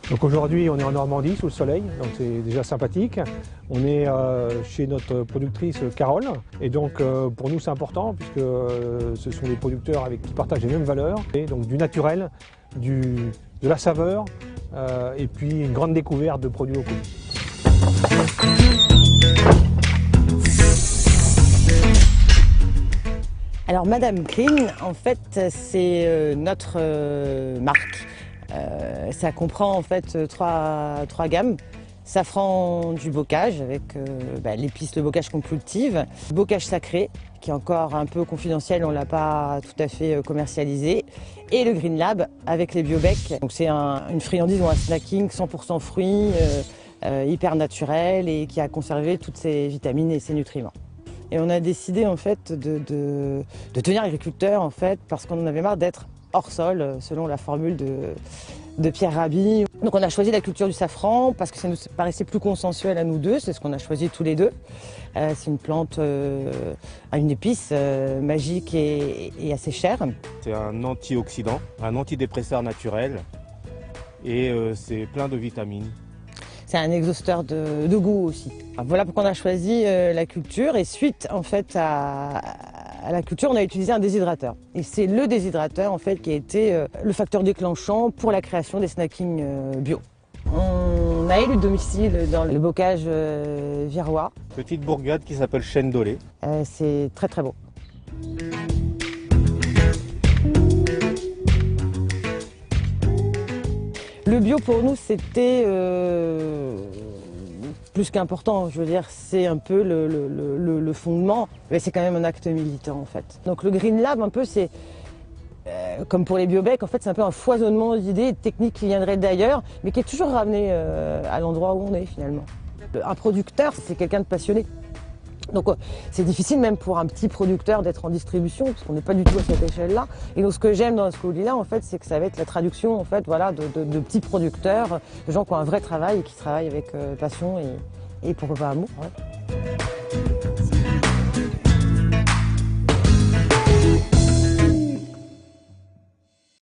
Donc aujourd'hui, on est en Normandie, sous le soleil, donc c'est déjà sympathique. On est chez notre productrice Carole, et donc pour nous c'est important puisque ce sont des producteurs qui partagent les mêmes valeurs, et donc du naturel, de la saveur, et puis une grande découverte de produits locaux. Alors Madame Clean, en fait, c'est notre marque. Ça comprend en fait trois gammes. Safran du bocage avec l'épice, le bocage qu'on cultive. Bocage sacré, qui est encore un peu confidentiel, on ne l'a pas tout à fait commercialisé. Et le Green Lab avec les biobecs. Donc c'est une friandise ou un snacking 100% fruits, hyper naturel et qui a conservé toutes ses vitamines et ses nutriments. Et on a décidé en fait de devenir agriculteur en fait parce qu'on en avait marre d'être hors sol, selon la formule de Pierre Rabhi. Donc on a choisi la culture du safran parce que ça nous paraissait plus consensuel à nous deux, c'est ce qu'on a choisi tous les deux. C'est une plante à une épice magique et assez chère. C'est un antioxydant, un antidépresseur naturel et c'est plein de vitamines. C'est un exhausteur de goût aussi. Voilà pourquoi on a choisi la culture et suite en fait à la culture, on a utilisé un déshydrateur. Et c'est le déshydrateur en fait qui a été le facteur déclenchant pour la création des snackings bio. On a élu domicile dans le bocage virois. Petite bourgade qui s'appelle Chêne d'Olé. C'est très très beau. Le bio pour nous c'était plus qu'important, je veux dire c'est un peu le fondement, mais c'est quand même un acte militant en fait. Donc le Green Lab un peu c'est comme pour les biobecs, en fait c'est un peu un foisonnement d'idées et de techniques qui viendraient d'ailleurs, mais qui est toujours ramené à l'endroit où on est finalement. Un producteur c'est quelqu'un de passionné. Donc c'est difficile même pour un petit producteur d'être en distribution parce qu'on n'est pas du tout à cette échelle-là. Et donc ce que j'aime dans ce colis-là, en fait, c'est que ça va être la traduction en fait, voilà, de petits producteurs, de gens qui ont un vrai travail et qui travaillent avec passion et pour amour. Ouais.